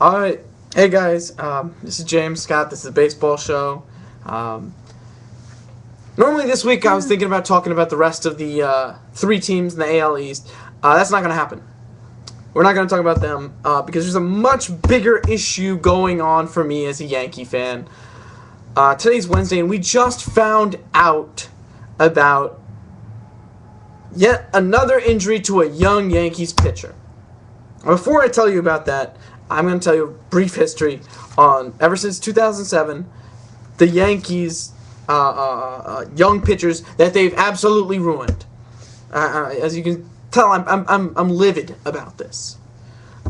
Alright, hey guys, this is James Scott, this is a baseball show. Normally this week I was thinking about talking about the rest of the three teams in the AL East. That's not going to happen. We're not going to talk about them because there's a much bigger issue going on for me as a Yankee fan. Today's Wednesday and we just found out about yet another injury to a young Yankees pitcher. Before I tell you about that, I'm going to tell you a brief history on, ever since 2007, the Yankees' young pitchers that they've absolutely ruined. As you can tell, I'm livid about this.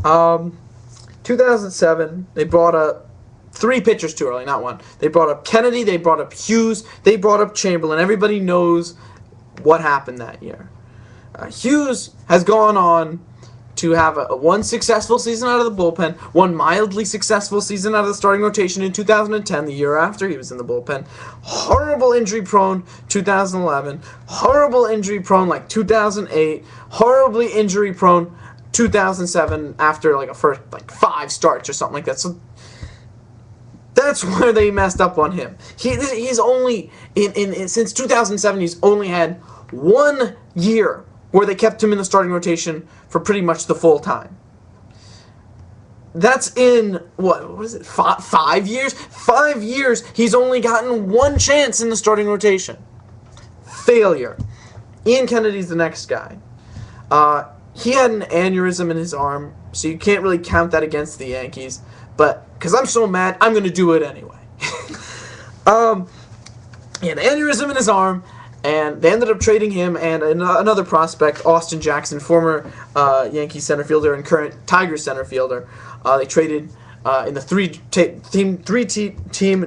2007, they brought up three pitchers too early, not one. They brought up Kennedy, they brought up Hughes, they brought up Chamberlain. Everybody knows what happened that year. Hughes has gone on to have one successful season out of the bullpen, one mildly successful season out of the starting rotation in 2010, the year after he was in the bullpen. Horrible injury-prone 2011, horrible injury-prone like 2008, horribly injury-prone 2007 after like a first like 5 starts or something like that. So that's where they messed up on him. He's only since 2007 he's only had 1 year where they kept him in the starting rotation for pretty much the full time. That's in, what is it, 5 years? 5 years, he's only gotten 1 chance in the starting rotation. Failure. Ian Kennedy's the next guy. He had an aneurysm in his arm, so you can't really count that against the Yankees. But, because I'm so mad, I'm going to do it anyway. He had an aneurysm in his arm, and they ended up trading him and another prospect, Austin Jackson, former Yankee center fielder and current Tigers center fielder. They traded in the three-team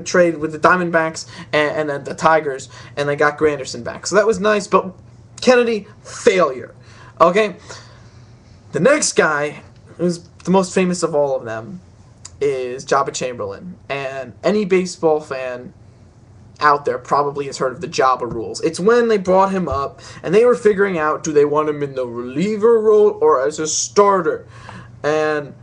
trade with the Diamondbacks and then the Tigers, and they got Granderson back. So that was nice, but Kennedy, failure. Okay? The next guy, who's the most famous of all of them, is Jabba Chamberlain. And any baseball fan out there probably has heard of the Jabba rules. It's when they brought him up and they were figuring out, do they want him in the reliever role or as a starter? And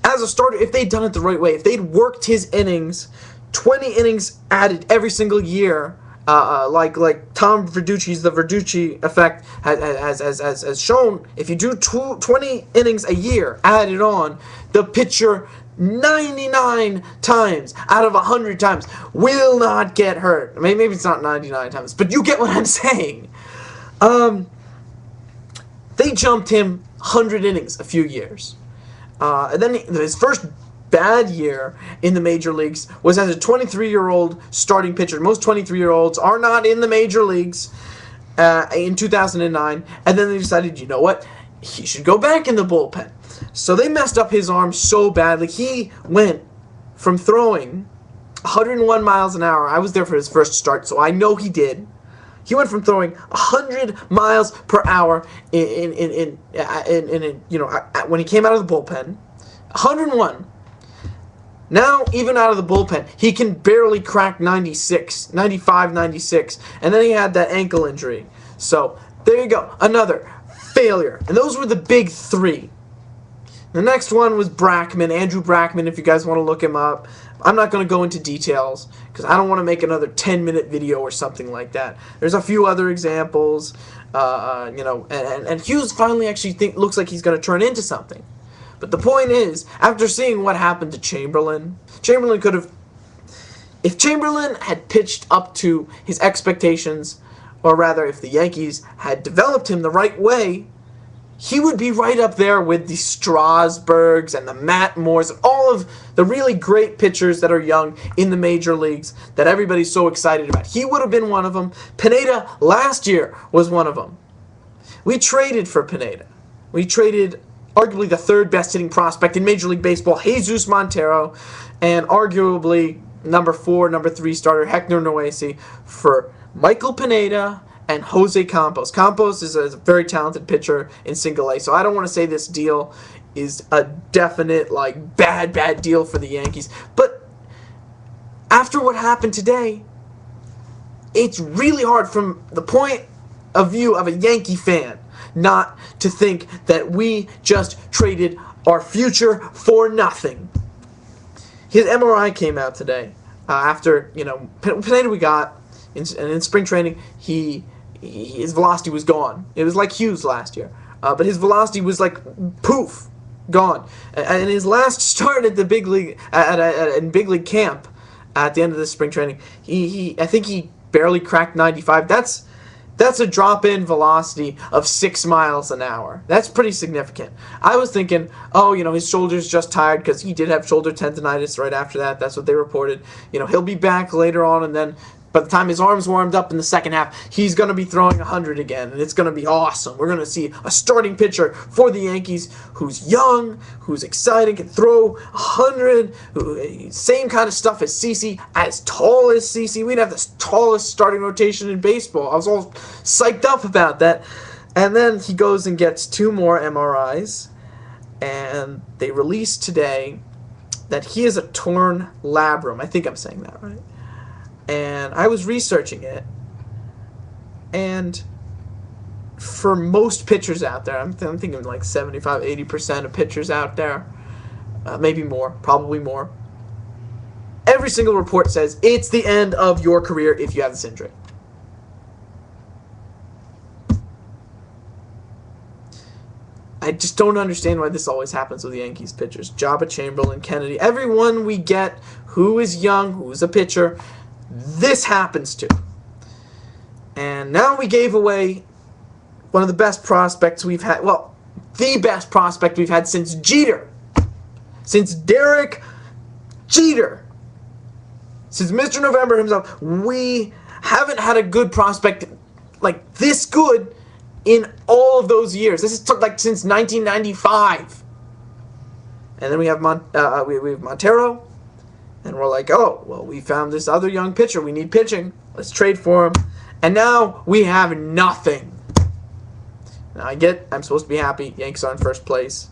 as a starter, if they'd done it the right way, if they'd worked his innings, 20 innings added every single year, like Tom Verducci's the Verducci effect has shown, if you do 20 innings a year added on, the pitcher 99 times out of 100 times will not get hurt. Maybe it's not 99 times, but you get what I'm saying. They jumped him 100 innings a few years. And then his first bad year in the major leagues was as a 23-year-old starting pitcher. Most 23-year-olds are not in the major leagues in 2009. And then they decided, you know what? He should go back in the bullpen. So they messed up his arm so badly. He went from throwing 101 miles an hour. I was there for his first start, so I know he did. He went from throwing 100 miles per hour when he came out of the bullpen. 101. Now, even out of the bullpen, he can barely crack 96, 95, 96. And then he had that ankle injury. So, there you go. Another failure. And those were the big three. The next one was Brackman, Andrew Brackman, if you guys want to look him up. I'm not going to go into details because I don't want to make another 10-minute video or something like that. There's a few other examples, and Hughes finally actually looks like he's going to turn into something. But the point is, after seeing what happened to Chamberlain could have, if Chamberlain had pitched up to his expectations, or rather if the Yankees had developed him the right way, he would be right up there with the Strasburgs and the Matt Moores and all of the really great pitchers that are young in the major leagues that everybody's so excited about. He would have been one of them. Pineda last year was one of them. We traded for Pineda. We traded arguably the third best hitting prospect in Major League Baseball, Jesus Montero, and arguably number 4, number 3 starter, Hector Noesi, for Michael Pineda and Jose Campos. Campos is a very talented pitcher in single A, so I don't want to say this deal is a definite, bad deal for the Yankees. But after what happened today, it's really hard from the point of view of a Yankee fan not to think that we just traded our future for nothing. His MRI came out today after, Pineda we got, in spring training, his velocity was gone. It was like Hughes last year. But his velocity was like poof, gone. And his last start at the big league, in big league camp, at the end of this spring training, I think he barely cracked 95. That's a drop-in velocity of 6 miles an hour. That's pretty significant. I was thinking, his shoulder's just tired because he did have shoulder tendonitis right after that. That's what they reported. He'll be back later on, and then by the time his arm's warmed up in the second half, he's going to be throwing 100 again, and it's going to be awesome. We're going to see a starting pitcher for the Yankees who's young, who's exciting, can throw 100, same kind of stuff as CeCe, as tall as CeCe. We'd have the tallest starting rotation in baseball. I was all psyched up about that. And then he goes and gets 2 more MRIs, and they released today that he has a torn labrum. I think I'm saying that right. And I was researching it, and for most pitchers out there, I'm thinking like 75, 80% of pitchers out there, maybe more, probably more, every single report says it's the end of your career if you have this injury. I just don't understand why this always happens with the Yankees pitchers. Jabba, Chamberlain, Kennedy, everyone we get who is young, who is a pitcher, this happens to. And now we gave away one of the best prospects we've had. Well, the best prospect we've had since Jeter. Since Derek Jeter. Since Mr. November himself. We haven't had a good prospect like this good in all of those years. This is like since 1995. And then we have Montero. And we're like, we found this other young pitcher. We need pitching. Let's trade for him. And now we have nothing. Now I'm supposed to be happy. Yankees are in first place.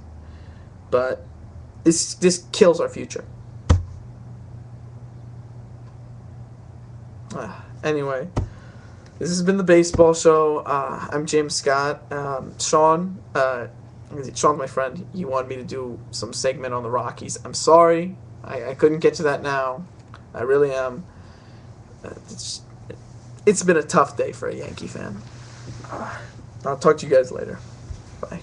But this kills our future. Anyway, this has been the Baseball Show. I'm James Scott. Sean's my friend. He wanted me to do some segment on the Rockies. I'm sorry. I couldn't get to that now. I really am. It's been a tough day for a Yankee fan. I'll talk to you guys later. Bye.